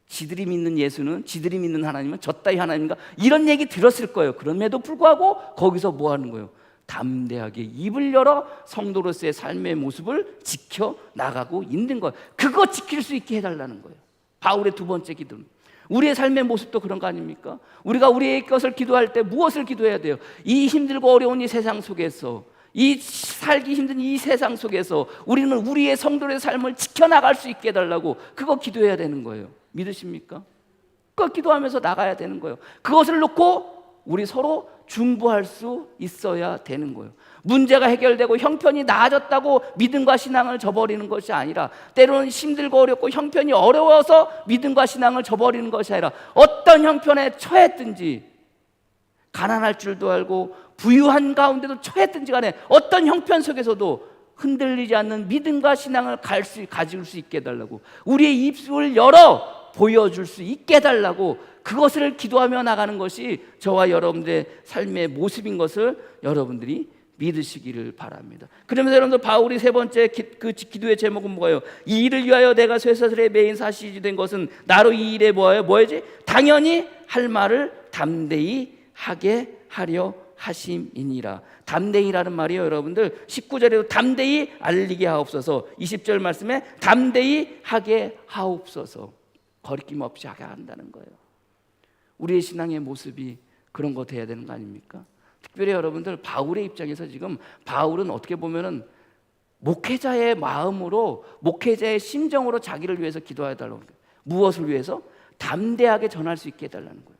지들이 믿는 예수는, 지들이 믿는 하나님은 저 따위 하나님인가? 이런 얘기 들었을 거예요. 그럼에도 불구하고 거기서 뭐 하는 거예요? 담대하게 입을 열어 성도로서의 삶의 모습을 지켜나가고 있는 거예요. 그거 지킬 수 있게 해달라는 거예요. 바울의 두 번째 기도는. 우리의 삶의 모습도 그런 거 아닙니까? 우리가 우리의 것을 기도할 때 무엇을 기도해야 돼요? 이 힘들고 어려운 이 세상 속에서, 이 살기 힘든 이 세상 속에서 우리는 우리의 성도의 삶을 지켜나갈 수 있게 해달라고, 그거 기도해야 되는 거예요. 믿으십니까? 그거 기도하면서 나가야 되는 거예요. 그것을 놓고 우리 서로 중보할 수 있어야 되는 거예요. 문제가 해결되고 형편이 나아졌다고 믿음과 신앙을 저버리는 것이 아니라, 때로는 힘들고 어렵고 형편이 어려워서 믿음과 신앙을 저버리는 것이 아니라, 어떤 형편에 처했든지, 가난할 줄도 알고 부유한 가운데도 처했든지 간에 어떤 형편 속에서도 흔들리지 않는 믿음과 신앙을 가질 수 있게 해달라고, 우리의 입술을 열어 보여줄 수 있게 해달라고, 그것을 기도하며 나가는 것이 저와 여러분들의 삶의 모습인 것을 여러분들이 믿으시기를 바랍니다. 그러면서 여러분들, 바울이 세 번째 그 기도의 제목은 뭐예요? 이 일을 위하여 내가 쇠사슬에 매인 사실이 된 것은 나로 이 일에 뭐예지? 당연히 할 말을 담대히 하게 하려 하심이니라. 담대히라는 말이요, 여러분들 19절에도 담대히 알리게 하옵소서, 20절 말씀에 담대히 하게 하옵소서, 거리낌 없이 하게 한다는 거예요. 우리의 신앙의 모습이 그런 거 돼야 되는 거 아닙니까? 특별히 여러분들, 바울의 입장에서 지금 바울은 어떻게 보면은 목회자의 마음으로, 목회자의 심정으로 자기를 위해서 기도해달라고. 무엇을 위해서? 담대하게 전할 수 있게 해달라는 거예요.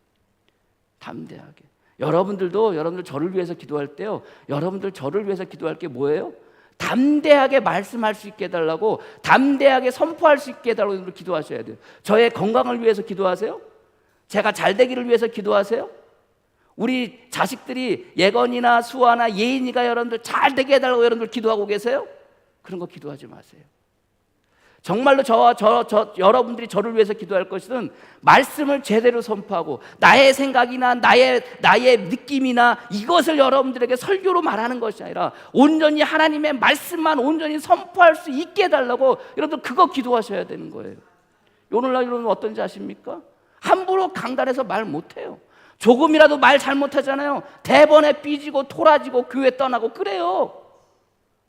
담대하게. 여러분들도 여러분들 저를 위해서 기도할 때요, 여러분들 저를 위해서 기도할 게 뭐예요? 담대하게 말씀할 수 있게 해달라고, 담대하게 선포할 수 있게 해달라고 기도하셔야 돼요. 저의 건강을 위해서 기도하세요? 제가 잘 되기를 위해서 기도하세요? 우리 자식들이 예건이나 수아나 예인이가 여러분들 잘 되게 해달라고 여러분들 기도하고 계세요? 그런 거 기도하지 마세요. 정말로 여러분들이 저를 위해서 기도할 것은 말씀을 제대로 선포하고, 나의 생각이나 나의 느낌이나 이것을 여러분들에게 설교로 말하는 것이 아니라 온전히 하나님의 말씀만 온전히 선포할 수 있게 해달라고 여러분들 그거 기도하셔야 되는 거예요. 오늘날 여러분 어떤지 아십니까? 함부로 강단에서 말 못해요. 조금이라도 말 잘못하잖아요. 대번에 삐지고 토라지고 교회 떠나고 그래요.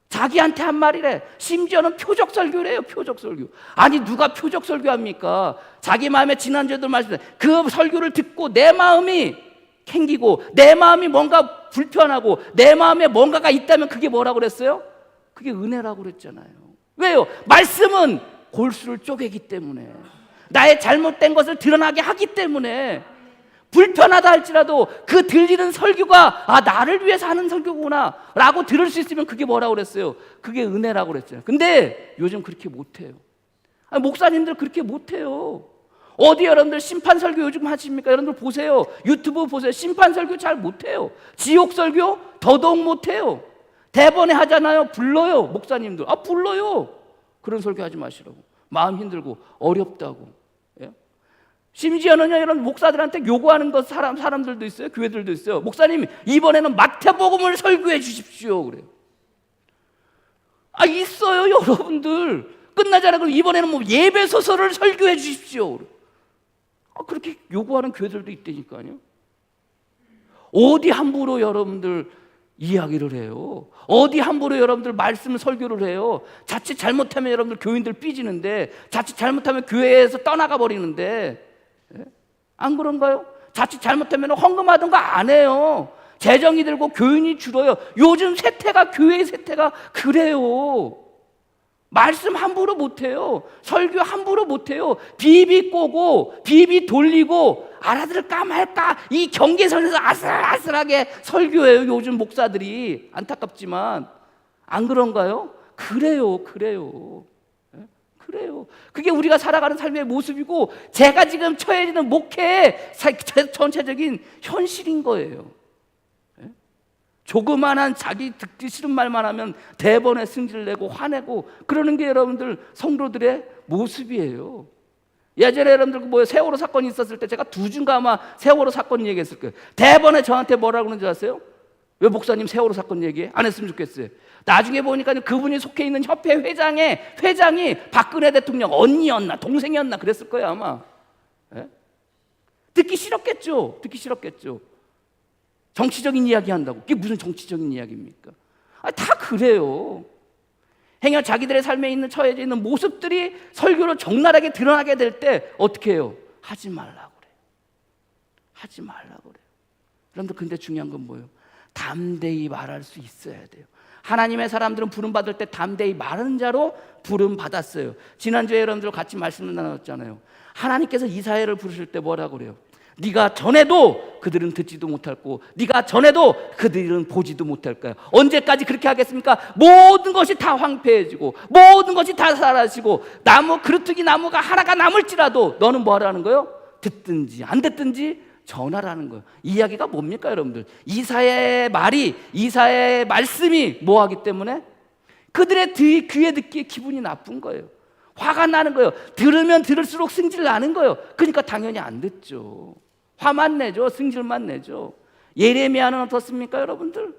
자기한테 한 말이래. 심지어는 표적 설교래요. 표적 설교. 아니, 누가 표적 설교합니까? 자기 마음에 지난주에도 말씀드렸는데, 그 설교를 듣고 내 마음이 캥기고 내 마음이 뭔가 불편하고 내 마음에 뭔가가 있다면 그게 뭐라고 그랬어요? 그게 은혜라고 그랬잖아요. 왜요? 말씀은 골수를 쪼개기 때문에, 나의 잘못된 것을 드러나게 하기 때문에, 불편하다 할지라도 그 들리는 설교가 나를 위해서 하는 설교구나 라고 들을 수 있으면 그게 뭐라고 그랬어요? 그게 은혜라고 그랬잖아요. 근데 요즘 그렇게 못해요. 목사님들 그렇게 못해요. 어디 여러분들 심판 설교 요즘 하십니까? 여러분들 보세요. 유튜브 보세요. 심판 설교 잘 못해요. 지옥 설교 더더욱 못해요. 대번에 하잖아요. 불러요. 목사님들 불러요. 그런 설교 하지 마시라고. 마음 힘들고 어렵다고. 심지어는 이런 목사들한테 요구하는 것 사람들도 있어요. 교회들도 있어요. 목사님, 이번에는 마태복음을 설교해 주십시오 그래요. 있어요 여러분들. 끝나잖아요. 그럼 이번에는 뭐 예배소설을 설교해 주십시오 그래요. 그렇게 요구하는 교회들도 있다니까요. 어디 함부로 여러분들 이야기를 해요? 어디 함부로 여러분들 말씀 설교를 해요? 자칫 잘못하면 여러분들 교인들 삐지는데, 자칫 잘못하면 교회에서 떠나가 버리는데, 안 그런가요? 자칫 잘못하면 헌금하던 거 안 해요. 재정이 들고 교인이 줄어요. 요즘 세태가, 교회의 세태가 그래요. 말씀 함부로 못해요. 설교 함부로 못해요. 비비 꼬고 비비 돌리고 알아들을까 말까 이 경계선에서 아슬아슬하게 설교해요. 요즘 목사들이. 안타깝지만 안 그런가요? 그래요. 그래요. 그게 우리가 살아가는 삶의 모습이고 제가 지금 처해 있는 목회의 전체적인 현실인 거예요. 조그만한 자기 듣기 싫은 말만 하면 대번에 승질 내고 화내고 그러는 게 여러분들 성도들의 모습이에요. 예전에 여러분들 세월호 사건이 있었을 때 제가 2주인가 아마 세월호 사건 얘기했을 거예요. 대번에 저한테 뭐라고 그러는지 아세요? 왜 목사님 세월호 사건 얘기 안 했으면 좋겠어요. 나중에 보니까 그분이 속해 있는 협회 회장이 박근혜 대통령 언니였나 동생이었나 그랬을 거예요 아마. 듣기 싫었겠죠. 정치적인 이야기 한다고. 그게 무슨 정치적인 이야기입니까? 다 그래요. 행여 자기들의 삶에 있는 처해져 있는 모습들이 설교로 적나라하게 드러나게 될 때 어떻게 해요? 하지 말라고 그래요. 여러분들 근데 중요한 건 뭐예요? 담대히 말할 수 있어야 돼요. 하나님의 사람들은 부름받을 때 담대히 말하는 자로 부름받았어요. 지난주에 여러분들 같이 말씀을 나눴잖아요. 하나님께서 이사야를 부르실 때 뭐라고 그래요? 네가 전에도 그들은 듣지도 못했고 네가 전에도 그들은 보지도 못할 거야. 언제까지 그렇게 하겠습니까? 모든 것이 다 황폐해지고 모든 것이 다 사라지고 그루터기 나무가 하나가 남을지라도 너는 뭐 하라는 거예요? 듣든지 안 듣든지 전하라는 거예요. 이 이야기가 뭡니까 여러분들? 이사야의 말씀이 뭐하기 때문에? 그들의 귀에 듣기에 기분이 나쁜 거예요. 화가 나는 거예요. 들으면 들을수록 승질 나는 거예요. 그러니까 당연히 안 듣죠. 화만 내죠. 승질만 내죠. 예레미야는 어떻습니까 여러분들?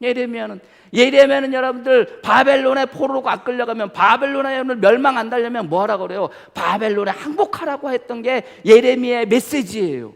예레미야는 여러분들 바벨론의 포로가 끌려가면 바벨론에 여러분들 멸망 안 달려면 뭐 하라고 그래요? 바벨론에 항복하라고 했던 게 예레미야의 메시지예요.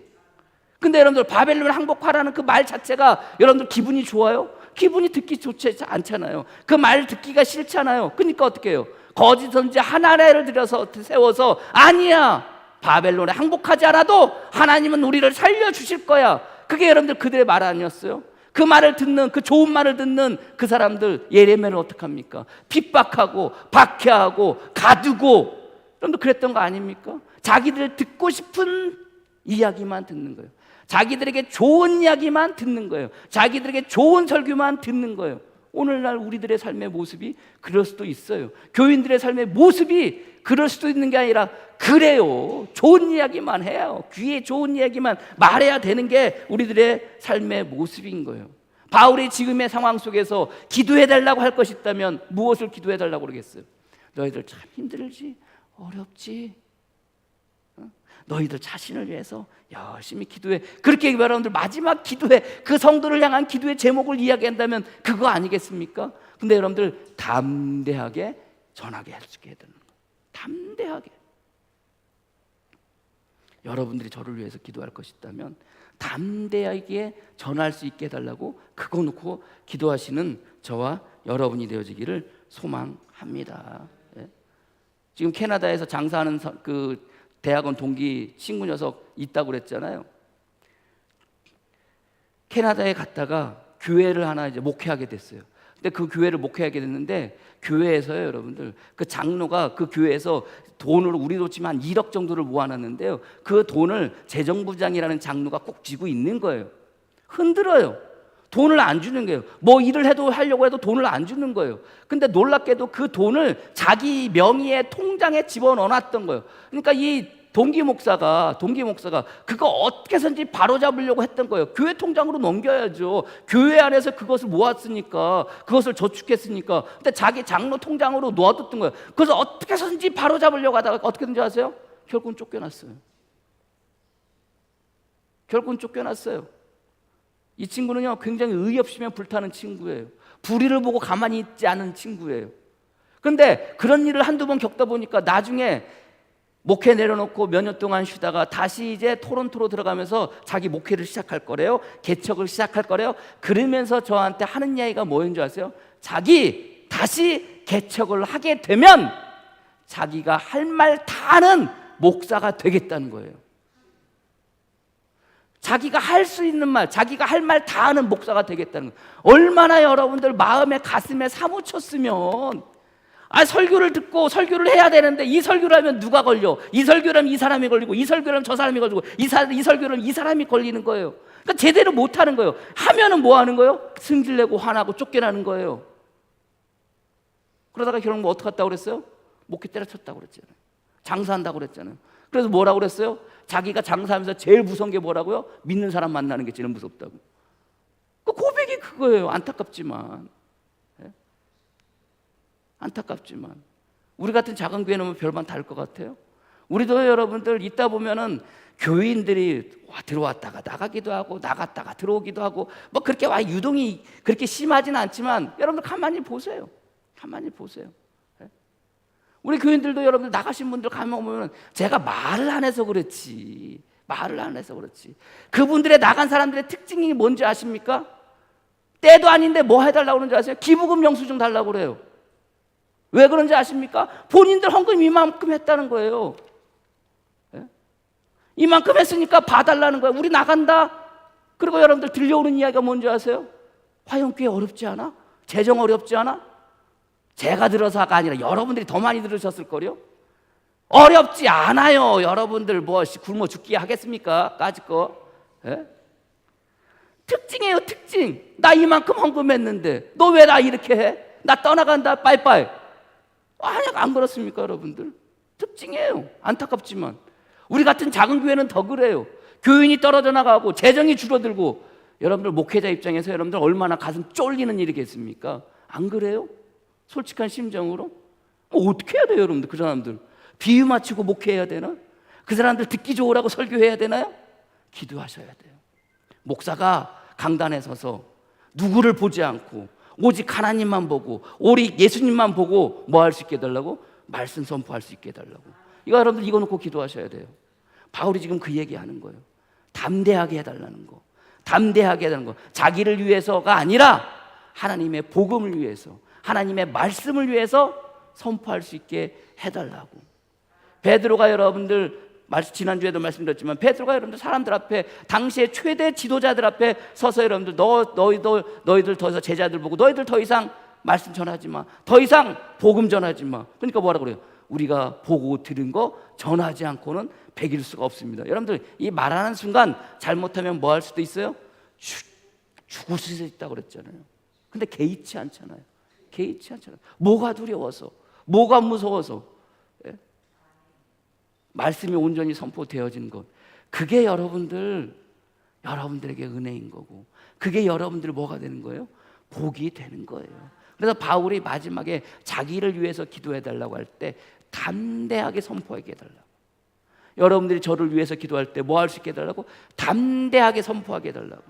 근데 여러분들 바벨론에 항복하라는 그 말 자체가 여러분들 기분이 좋아요? 기분이 듣기 좋지 않잖아요. 그 말 듣기가 싫잖아요. 그러니까 어떻게 해요? 거짓 선지 하나를 들여서 세워서 아니야 바벨론에 항복하지 않아도 하나님은 우리를 살려주실 거야. 그게 여러분들 그들의 말 아니었어요? 그 말을 듣는 그 좋은 말을 듣는 그 사람들 예레미야는 어떡합니까? 핍박하고 박해하고 가두고 여러분들 그랬던 거 아닙니까? 자기들 듣고 싶은 이야기만 듣는 거예요. 자기들에게 좋은 이야기만 듣는 거예요. 자기들에게 좋은 설교만 듣는 거예요. 오늘날 우리들의 삶의 모습이 그럴 수도 있어요. 교인들의 삶의 모습이 그럴 수도 있는 게 아니라 그래요. 좋은 이야기만 해요. 귀에 좋은 이야기만 말해야 되는 게 우리들의 삶의 모습인 거예요. 바울이 지금의 상황 속에서 기도해달라고 할 것이 있다면 무엇을 기도해달라고 그러겠어요? 너희들 참 힘들지? 어렵지? 너희들 자신을 위해서 열심히 기도해. 그렇게 여러분들 마지막 기도에 그 성도를 향한 기도의 제목을 이야기한다면 그거 아니겠습니까? 근데 여러분들 담대하게 전하게 할 수 있게 되는 거예요. 담대하게. 여러분들이 저를 위해서 기도할 것이 있다면 담대하게 전할 수 있게 해달라고 그거 놓고 기도하시는 저와 여러분이 되어지기를 소망합니다. 지금 캐나다에서 장사하는 그 대학원 동기 친구 녀석 있다고 그랬잖아요. 캐나다에 갔다가 교회를 하나 이제 목회하게 됐어요. 근데 그 교회를 목회하게 됐는데 교회에서요, 여러분들 그 장로가 그 교회에서 돈을 우리로 치면 한 1억 정도를 모아놨는데요. 그 돈을 재정부장이라는 장로가 꼭 쥐고 있는 거예요. 흔들어요. 돈을 안 주는 거예요. 뭐 일을 해도 하려고 해도 돈을 안 주는 거예요. 근데 놀랍게도 그 돈을 자기 명의의 통장에 집어넣어놨던 거예요. 그러니까 이 동기 목사가 그거 어떻게 해서든지 바로잡으려고 했던 거예요. 교회 통장으로 넘겨야죠. 교회 안에서 그것을 모았으니까, 그것을 저축했으니까. 근데 자기 장로 통장으로 놓아뒀던 거예요. 그래서 어떻게 해서든지 바로잡으려고 하다가 어떻게 된지 아세요? 결국은 쫓겨났어요. 이 친구는요, 굉장히 의의 없으면 불타는 친구예요. 불의를 보고 가만히 있지 않은 친구예요. 그런데 그런 일을 한두 번 겪다 보니까 나중에 목회 내려놓고 몇 년 동안 쉬다가 다시 이제 토론토로 들어가면서 자기 목회를 시작할 거래요. 개척을 시작할 거래요. 그러면서 저한테 하는 이야기가 뭐인 줄 아세요? 자기 다시 개척을 하게 되면 자기가 할 말 다 하는 목사가 되겠다는 거예요. 자기가 할 수 있는 말, 자기가 할 말 다 하는 목사가 되겠다는 거예요. 얼마나 여러분들 마음에 가슴에 사무쳤으면 설교를 듣고 설교를 해야 되는데 이 설교를 하면 누가 걸려? 이 설교를 하면 이 사람이 걸리고, 이 설교를 하면 저 사람이 걸리고, 이 설교를 하면 이 사람이 걸리는 거예요. 그러니까 제대로 못하는 거예요. 하면은 뭐 하는 거예요? 승질내고 화나고 쫓겨나는 거예요. 그러다가 결국 뭐 어떻게 했다고 그랬어요? 목회 때려쳤다고 그랬잖아요. 장사한다고 그랬잖아요. 그래서 뭐라고 그랬어요? 자기가 장사하면서 제일 무서운 게 뭐라고요? 믿는 사람 만나는 게 제일 무섭다고. 그 고백이 그거예요. 안타깝지만. 안타깝지만 우리 같은 작은 교회는 뭐 별반 다를 것 같아요? 우리도 여러분들 있다 보면은 교인들이 들어왔다가 나가기도 하고 나갔다가 들어오기도 하고 뭐 그렇게 유동이 그렇게 심하진 않지만 여러분들 가만히 보세요. 가만히 보세요. 우리 교인들도 여러분들 나가신 분들 가면 보면 제가 말을 안 해서 그렇지, 말을 안 해서 그렇지, 그분들의 나간 사람들의 특징이 뭔지 아십니까? 때도 아닌데 뭐 해달라고 그러는지 아세요? 기부금 영수증 달라고 그래요. 왜 그런지 아십니까? 본인들 헌금 이만큼 했다는 거예요. 이만큼 했으니까 봐달라는 거예요. 우리 나간다. 그리고 여러분들 들려오는 이야기가 뭔지 아세요? 화영교회 어렵지 않아? 재정 어렵지 않아? 제가 들어서가 아니라 여러분들이 더 많이 들으셨을 거요. 어렵지 않아요. 여러분들 뭐 굶어 죽기 하겠습니까? 까짓 거. 특징이에요, 특징. 나 이만큼 헌금했는데 너 왜 나 이렇게 해? 나 떠나간다. 빠이빠이. 아니, 안 그렇습니까, 여러분들? 특징이에요. 안타깝지만 우리 같은 작은 교회는 더 그래요. 교인이 떨어져 나가고 재정이 줄어들고, 여러분들 목회자 입장에서 여러분들 얼마나 가슴 쫄리는 일이겠습니까? 안 그래요? 솔직한 심정으로 어떻게 해야 돼요, 여러분들? 그 사람들 비유 맞추고 목회해야 되나? 그 사람들 듣기 좋으라고 설교해야 되나요? 기도하셔야 돼요. 목사가 강단에 서서 누구를 보지 않고 오직 하나님만 보고 오직 예수님만 보고 뭐 할 수 있게 해달라고? 말씀 선포할 수 있게 해달라고. 이거 여러분들 이거 놓고 기도하셔야 돼요. 바울이 지금 그 얘기하는 거예요. 담대하게 해달라는 거. 담대하게 해달라는 거. 자기를 위해서가 아니라 하나님의 복음을 위해서, 하나님의 말씀을 위해서 선포할 수 있게 해달라고. 베드로가 여러분들 지난주에도 말씀드렸지만 베드로가 여러분들 사람들 앞에, 당시의 최대 지도자들 앞에 서서 여러분들 너희들 더 이상 제자들 보고 너희들 더 이상 말씀 전하지 마, 더 이상 복음 전하지 마. 그러니까 뭐라 그래요? 우리가 보고 들은 거 전하지 않고는 배길 수가 없습니다. 여러분들 이 말하는 순간 잘못하면 뭐 할 수도 있어요? 죽을 수도 있다고 그랬잖아요. 근데 개의치 않잖아요. 개의치 않잖아요. 뭐가 두려워서, 뭐가 무서워서, 말씀이 온전히 선포되어진 것, 그게 여러분들에게 은혜인 거고, 그게 여러분들 뭐가 되는 거예요? 복이 되는 거예요. 그래서 바울이 마지막에 자기를 위해서 기도해달라고 할 때 담대하게 선포하게 해달라고. 여러분들이 저를 위해서 기도할 때 뭐 할 수 있게 해달라고? 담대하게 선포하게 해달라고.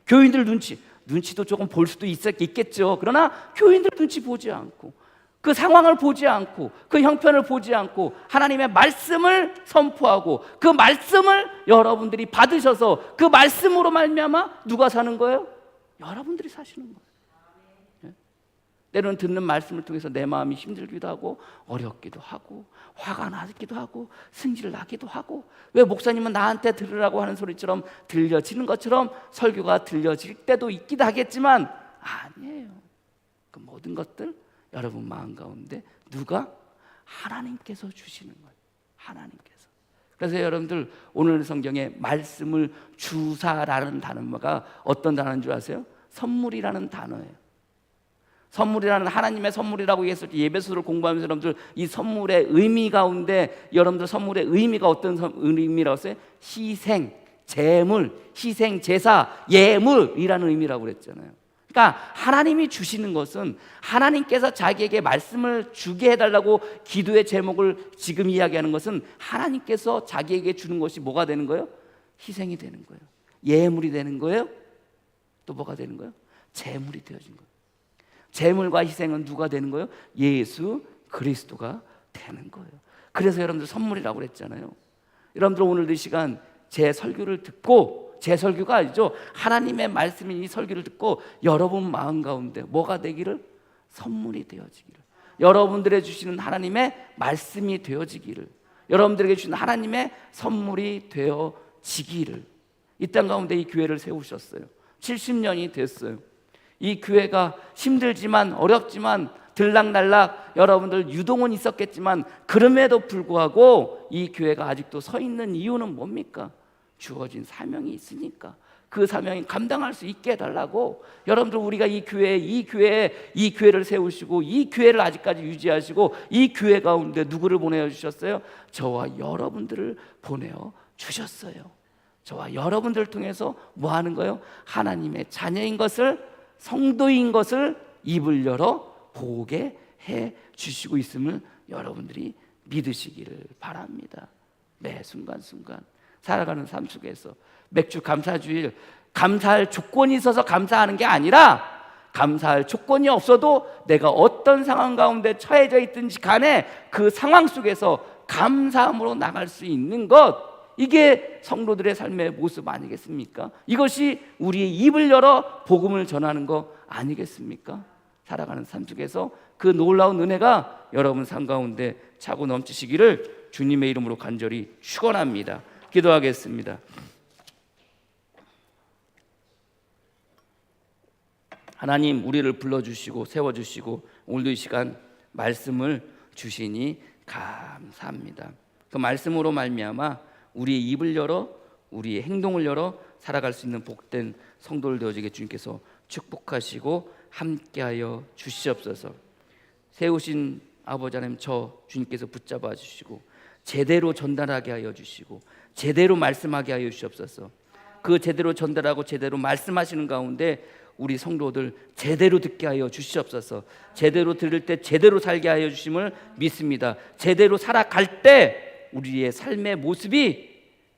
교인들 눈치도 조금 볼 수도 있겠죠. 그러나 교인들 눈치 보지 않고, 그 상황을 보지 않고, 그 형편을 보지 않고 하나님의 말씀을 선포하고, 그 말씀을 여러분들이 받으셔서 그 말씀으로 말미암아 누가 사는 거예요? 여러분들이 사시는 거예요. 때로는 듣는 말씀을 통해서 내 마음이 힘들기도 하고 어렵기도 하고 화가 나기도 하고 승질 나기도 하고, 왜 목사님은 나한테 들으라고 하는 소리처럼 들려지는 것처럼 설교가 들려질 때도 있기도 하겠지만, 아니에요. 그 모든 것들 여러분 마음 가운데 누가? 하나님께서 주시는 거예요. 하나님께서. 그래서 여러분들 오늘 성경에 말씀을 주사라는 단어가 어떤 단어인 줄 아세요? 선물이라는 단어예요. 선물이라는, 하나님의 선물이라고 했을 때 예배서를 공부하면서 여러분들 이 선물의 의미 가운데, 여러분들 선물의 의미가 어떤 의미라고 했어요? 희생, 제물, 희생, 제사, 예물이라는 의미라고 그랬잖아요. 그러니까 하나님이 주시는 것은, 하나님께서 자기에게 말씀을 주게 해달라고 기도의 제목을 지금 이야기하는 것은, 하나님께서 자기에게 주는 것이 뭐가 되는 거예요? 희생이 되는 거예요. 예물이 되는 거예요. 또 뭐가 되는 거예요? 제물이 되어진 거예요. 제물과 희생은 누가 되는 거예요? 예수 그리스도가 되는 거예요. 그래서 여러분들 선물이라고 그랬잖아요. 여러분들 오늘도 이 시간 제 설교를 듣고, 제 설교가 아니죠, 하나님의 말씀인 이 설교를 듣고 여러분 마음 가운데 뭐가 되기를? 선물이 되어지기를, 여러분들의 주시는 하나님의 말씀이 되어지기를, 여러분들에게 주시는 하나님의 선물이 되어지기를. 이 땅 가운데 이 교회를 세우셨어요. 70년이 됐어요. 이 교회가 힘들지만 어렵지만 들락날락 여러분들 유동은 있었겠지만 그럼에도 불구하고 이 교회가 아직도 서 있는 이유는 뭡니까? 주어진 사명이 있으니까. 그 사명이 감당할 수 있게 해달라고. 여러분들, 우리가 이 교회를 세우시고 이 교회를 아직까지 유지하시고 이 교회 가운데 누구를 보내어 주셨어요? 저와 여러분들을 보내어 주셨어요. 저와 여러분들을 통해서 뭐 하는 거예요? 하나님의 자녀인 것을, 성도인 것을 입을 열어 보게 해 주시고 있음을 여러분들이 믿으시기를 바랍니다. 매 순간순간 살아가는 삶 속에서 맥주 감사주일, 감사할 조건이 있어서 감사하는 게 아니라 감사할 조건이 없어도 내가 어떤 상황 가운데 처해져 있든지 간에 그 상황 속에서 감사함으로 나갈 수 있는 것, 이게 성도들의 삶의 모습 아니겠습니까? 이것이 우리의 입을 열어 복음을 전하는 거 아니겠습니까? 살아가는 삶 속에서 그 놀라운 은혜가 여러분 삶 가운데 차고 넘치시기를 주님의 이름으로 간절히 축원합니다. 기도하겠습니다. 하나님, 우리를 불러주시고 세워주시고 오늘도 이 시간 말씀을 주시니 감사합니다. 그 말씀으로 말미암아 우리의 입을 열어 우리의 행동을 열어 살아갈 수 있는 복된 성도를 되어지게 주님께서 축복하시고 함께하여 주시옵소서. 세우신 아버지 하나님, 저 주님께서 붙잡아 주시고 제대로 전달하게 하여 주시고 제대로 말씀하게 하여 주시옵소서. 그 제대로 전달하고 제대로 말씀하시는 가운데 우리 성도들 제대로 듣게 하여 주시옵소서. 제대로 들을 때 제대로 살게 하여 주심을 믿습니다. 제대로 살아갈 때 우리의 삶의 모습이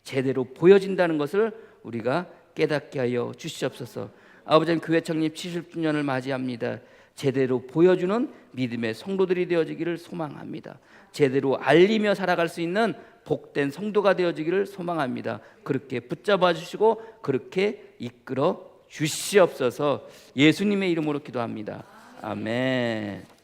제대로 보여진다는 것을 우리가 깨닫게 하여 주시옵소서. 아버지, 교회 창립 70주년을 맞이합니다. 제대로 보여주는 믿음의 성도들이 되어지기를 소망합니다. 제대로 알리며 살아갈 수 있는 복된 성도가 되어지기를 소망합니다. 그렇게 붙잡아 주시고 그렇게 이끌어 주시옵소서. 예수님의 이름으로 기도합니다. 아멘.